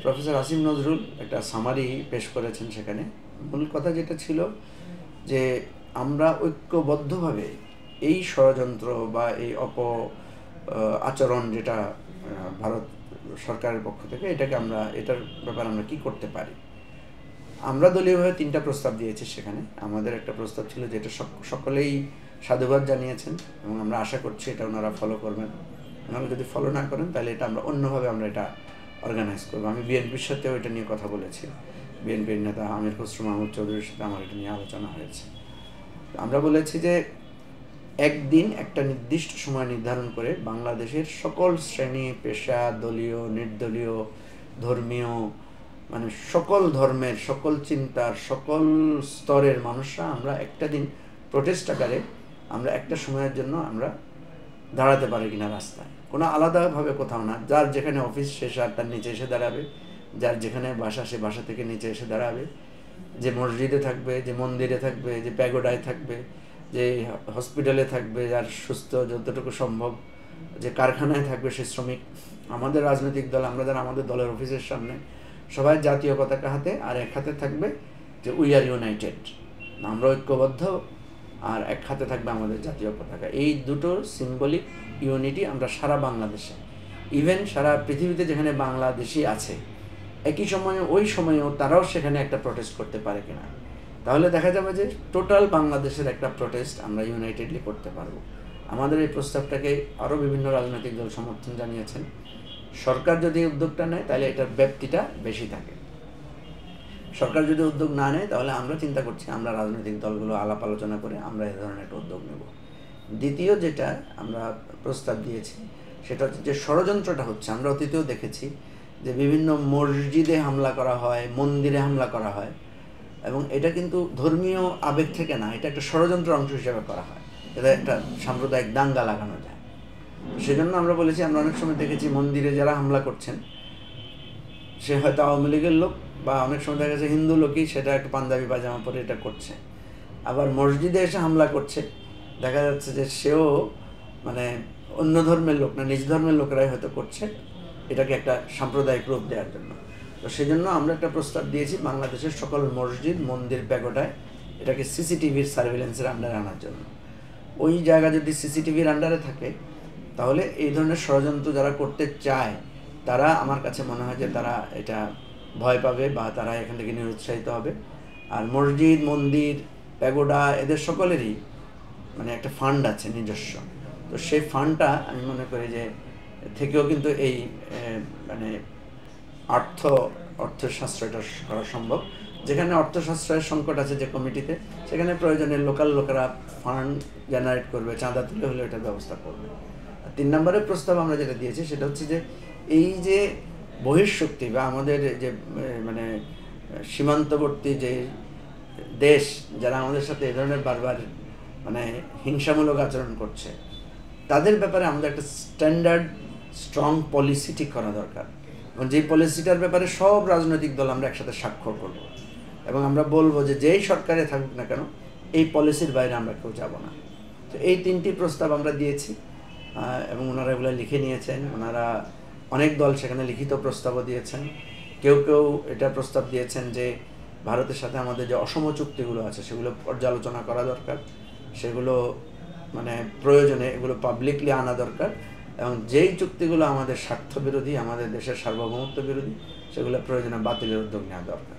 Professor Asif Nazrul একটা summary পেশ করেছেন। সেখানে মূল কথা যেটা ছিল যে আমরা ঐক্যবদ্ধভাবে এই ষড়যন্ত্র বা এই আচরণ যেটা ভারত সরকারের পক্ষ থেকে এটার ব্যাপারে আমরা কি করতে পারি। আমরা দলীয়ভাবে 3টা প্রস্তাব দিয়েছি। সেখানে আমাদের একটা প্রস্তাব ছিল যেটা সকলেই সাধুবাদ জানিয়েছেন এবং আমরা আশা করছি এটা ওনারা ফলো করবেন। ওনারা যদি ফলো না করেন তাহলে এটা আমরা অন্যভাবে এটা অর্গানাইজ করবো। আমি বিএনপির সাথেও এটা নিয়ে কথা বলেছি। বিএনপির নেতা আমির খসরু মাহমুদ চৌধুরীর সাথে আমার এটা নিয়ে আলোচনা হয়েছে। আমরা বলেছি যে একদিন একটা নির্দিষ্ট সময় নির্ধারণ করে বাংলাদেশের সকল শ্রেণী পেশা, দলীয়, নির্দলীয়, ধর্মীয়, সকল ধর্মের, সকল চিন্তার, সকল স্তরের মানুষরা আমরা একটা দিন প্রোটেস্ট আকারে আমরা একটা সময়ের জন্য আমরা দাঁড়াতে পারি কিনা রাস্তায়, কোনো আলাদাভাবে কোথাও না। যার যেখানে অফিস সে তার নিচে এসে দাঁড়াবে, যার যেখানে বাসা সে বাসা থেকে নিচে এসে দাঁড়াবে, যে মসজিদে থাকবে, যে মন্দিরে থাকবে, যে প্যাগোডায় থাকবে, যে হসপিটালে থাকবে, যার সুস্থ যতটুকু সম্ভব, যে কারখানায় থাকবে সে শ্রমিক। আমাদের রাজনৈতিক দল, আমরা যারা আমাদের দলের অফিসের সামনে সবাই জাতীয় পতাকা হাতে, আর এক হাতে থাকবে যে উই আর ইউনাইটেড, আমরা ঐক্যবদ্ধ, আর এক হাতে থাকবে আমাদের জাতীয় পতাকা। এই দুটো সিম্বলিক ইউনিটি আমরা সারা বাংলাদেশে, ইভেন সারা পৃথিবীতে যেখানে বাংলাদেশি আছে, একই সময়ে ওই সময়েও তারাও সেখানে একটা প্রোটেস্ট করতে পারে কিনা। তাহলে দেখা যাবে যে টোটাল বাংলাদেশের একটা প্রোটেস্ট আমরা ইউনাইটেডলি করতে পারবো। আমাদের এই প্রস্তাবটাকে আরও বিভিন্ন রাজনৈতিক দল সমর্থন জানিয়েছেন। সরকার যদি উদ্যোগটা নেয় তাহলে এটার ব্যাপ্তিটা বেশি থাকে। সরকার যদি উদ্যোগ না নেয় তাহলে আমরা চিন্তা করছি আমরা রাজনৈতিক দলগুলো আলাপ আলোচনা করে আমরা এই ধরনের একটা উদ্যোগ নেব। দ্বিতীয় যেটা আমরা প্রস্তাব দিয়েছি সেটা হচ্ছে যে ষড়যন্ত্রটা হচ্ছে, আমরা অতীতেও দেখেছি যে বিভিন্ন মসজিদে হামলা করা হয়, মন্দিরে হামলা করা হয়, এবং এটা কিন্তু ধর্মীয় আবেগ থেকে না, এটা একটা ষড়যন্ত্র অংশ হিসেবে করা হয়, এটা একটা সাম্প্রদায়িক দাঙ্গা লাগানো যায়। সেজন্য আমরা বলেছি, আমরা অনেক সময় দেখেছি মন্দিরে যারা হামলা করছেন সে হয়তো আওয়ামী লীগের লোক, বা অনেক সময় দেখা গেছে হিন্দু লোকই সেটা একটা পাঞ্জাবি পায়জামা পরে এটা করছে। আবার মসজিদে এসে হামলা করছে, দেখা যাচ্ছে যে সেও অন্য ধর্মের লোক না, নিজ ধর্মের লোকেরাই হয়তো করছে, এটাকে একটা সাম্প্রদায়িক রূপ দেওয়ার জন্য। তো সেজন্য আমরা একটা প্রস্তাব দিয়েছি বাংলাদেশের সকল মসজিদ, মন্দির, প্যাগোডায় এটাকে সিসিটিভির সার্ভিলেন্সের আন্ডারে আনার জন্য। ওই জায়গা যদি সিসিটিভির আন্ডারে থাকে তাহলে এই ধরনের ষড়যন্ত্র যারা করতে চায় তারা, আমার কাছে মনে হয় যে তারা এটা ভয় পাবে বা তারা এখান থেকে নিরুৎসাহিত হবে। আর মসজিদ, মন্দির, প্যাগোডা এদের সকলেরই একটা ফান্ড আছে নিজস্ব। তো সেই ফান্ডটা আমি মনে করি যে থেকেও কিন্তু এই অর্থশাস্ত্রটা করা সম্ভব। যেখানে অর্থশাস্ত্রের সংকট আছে যে কমিটিতে, সেখানে প্রয়োজনে লোকাল লোকেরা ফান্ড জেনারেট করবে, চাঁদা তুলে হলে এটার ব্যবস্থা করবে। 3 নম্বরের প্রস্তাব আমরা যেটা দিয়েছি সেটা হচ্ছে যে এই যে বহিঃশক্তি বা আমাদের যে সীমান্তবর্তী যে দেশ যারা আমাদের সাথে এই ধরনের বারবার হিংসামূলক আচরণ করছে, তাদের ব্যাপারে আমাদের একটা স্ট্যান্ডার্ড স্ট্রং পলিসি ঠিক করা দরকার। এবং যেই পলিসিটার ব্যাপারে সব রাজনৈতিক দল আমরা একসাথে স্বাক্ষর করব এবং আমরা বলবো যে যেই সরকারে থাকুক না কেন এই পলিসির বাইরে আমরা কেউ যাব না। তো এই 3টি প্রস্তাব আমরা দিয়েছি এবং ওনারা এগুলো লিখে নিয়েছেন। ওনারা অনেক দল সেখানে লিখিত প্রস্তাবও দিয়েছেন। কেউ কেউ এটা প্রস্তাব দিয়েছেন যে ভারতের সাথে আমাদের যে অসম চুক্তিগুলো আছে সেগুলো পর্যালোচনা করা দরকার, সেগুলো প্রয়োজনে এগুলো পাবলিকলি আনা দরকার, এবং যেই চুক্তিগুলো আমাদের স্বার্থ বিরোধী, আমাদের দেশের সার্বভৌমত্ব বিরোধী, সেগুলো প্রয়োজনে বাতিলের উদ্যোগ নেওয়া দরকার।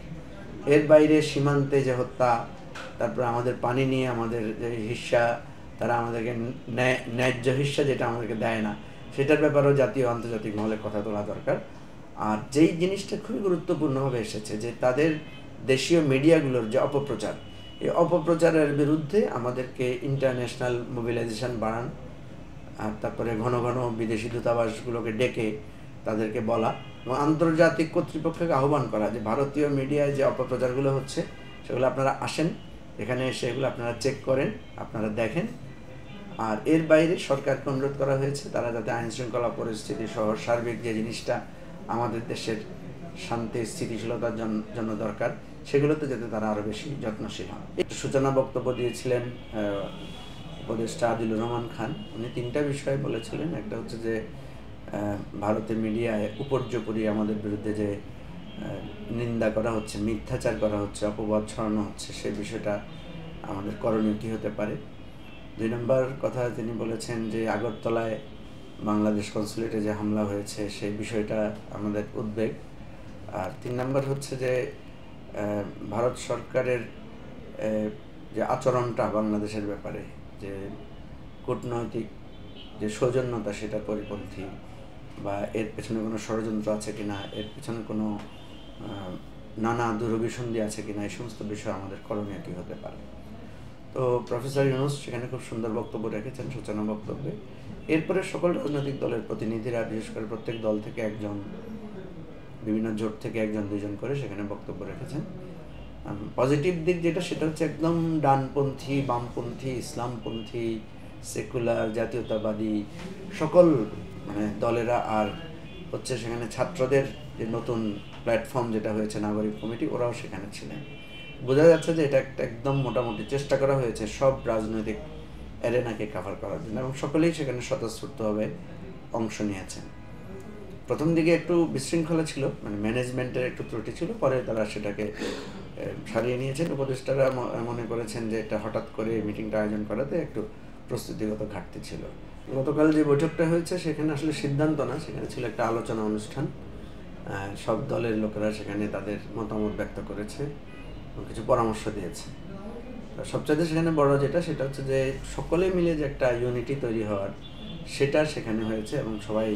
এর বাইরে সীমান্তে যে হত্যা, তারপরে আমাদের পানি নিয়ে আমাদের যে হিস্সা, তারা আমাদেরকে ন্যায্য হিস্সা যেটা আমাদেরকে দেয় না, সেটার ব্যাপারেও জাতীয় আন্তর্জাতিক মহলে কথা তোলা দরকার। আর যেই জিনিসটা খুবই গুরুত্বপূর্ণভাবে এসেছে যে তাদের দেশীয় মিডিয়াগুলোর যে অপপ্রচার, এই অপপ্রচারের বিরুদ্ধে আমাদেরকে ইন্টারন্যাশনাল মোবিলাইজেশন বাড়ান, আর তারপরে ঘন ঘন বিদেশি দূতাবাসগুলোকে ডেকে তাদেরকে বলা এবং আন্তর্জাতিক কর্তৃপক্ষকে আহ্বান করা যে ভারতীয় মিডিয়ায় যে অপপ্রচারগুলো হচ্ছে সেগুলো আপনারা আসেন, এখানে এসে এগুলো আপনারা চেক করেন, আপনারা দেখেন। আর এর বাইরে সরকারকে অনুরোধ করা হয়েছে তারা যাতে আইনশৃঙ্খলা পরিস্থিতি সহ সার্বিক যে জিনিসটা আমাদের দেশের শান্তি স্থিতিশীলতার জন্য দরকার, সেগুলোতে যাতে তারা আরও বেশি যত্নশীল হন। সূচনা বক্তব্য দিয়েছিলেন উপদেষ্টা আদিলুর রহমান খান। উনি 3টা বিষয় বলেছিলেন। একটা হচ্ছে যে ভারতের মিডিয়ায় উপর্যুপরি আমাদের বিরুদ্ধে যে নিন্দা করা হচ্ছে, মিথ্যাচার করা হচ্ছে, অপবাদ ছড়ানো হচ্ছে, সেই বিষয়টা আমাদের করণীয় কী হতে পারে। 2 নম্বর কথা তিনি বলেছেন যে আগরতলায় বাংলাদেশ কনসুলেটে যে হামলা হয়েছে সেই বিষয়টা আমাদের উদ্বেগ। আর 3 নম্বর হচ্ছে যে ভারত সরকারের যে আচরণটা বাংলাদেশের ব্যাপারে, যে কূটনৈতিক যে সৌজন্যতা সেটা পরিপন্থী, বা এর পেছনে কোনো ষড়যন্ত্র আছে কিনা, এর পেছনে কোনো নানা দুরভিসন্ধি আছে কিনা, এই সমস্ত বিষয় আমাদের করণীয় কী হতে পারে। তো প্রফেসর ইউনূস সেখানে খুব সুন্দর বক্তব্য রেখেছেন সূচনা বক্তব্যে। এরপরে সকল রাজনৈতিক দলের প্রতিনিধিরা, বিশেষ করে প্রত্যেক দল থেকে একজন, বিভিন্ন জোট থেকে একজন দুজন করে সেখানে বক্তব্য রেখেছেন। পজিটিভ দিক যেটা, সেটা হচ্ছে একদম ডানপন্থী, বামপন্থী, ইসলামপন্থী, সেকুলার, জাতীয়তাবাদী সকল দলেরা, আর হচ্ছে সেখানে ছাত্রদের যে নতুন প্ল্যাটফর্ম যেটা হয়েছে নাগরিক কমিটি, ওরাও সেখানে ছিলেন। বোঝা যাচ্ছে যে এটা একটা একদম মোটামুটি চেষ্টা করা হয়েছে সব রাজনৈতিক অ্যারেনাকে কাভার করার জন্য, এবং সকলেই সেখানে স্বতঃস্ফূর্তভাবে অংশ নিয়েছেন। প্রথম দিকে একটু বিশৃঙ্খলা ছিল, ম্যানেজমেন্টের একটু ত্রুটি ছিল, পরে তারা সেটাকে সারিয়ে নিয়েছেন। উপদেষ্টারা মনে করেছেন যে এটা হঠাৎ করে মিটিংটা আয়োজন করাতে একটু প্রস্তুতিগত ঘাটতি ছিল। গতকাল যে বৈঠকটা হয়েছে সেখানে আসলে সিদ্ধান্ত না, সেখানে ছিল একটা আলোচনা অনুষ্ঠান। সব দলের লোকেরা সেখানে তাদের মতামত ব্যক্ত করেছে এবং কিছু পরামর্শ দিয়েছে। সবচেয়ে সেখানে বড় যেটা, সেটা হচ্ছে যে সকলে মিলে যে একটা ইউনিটি তৈরি হওয়ার, সেটা সেখানে হয়েছে এবং সবাই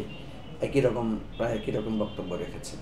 প্রায় একই রকম বক্তব্য রেখেছে।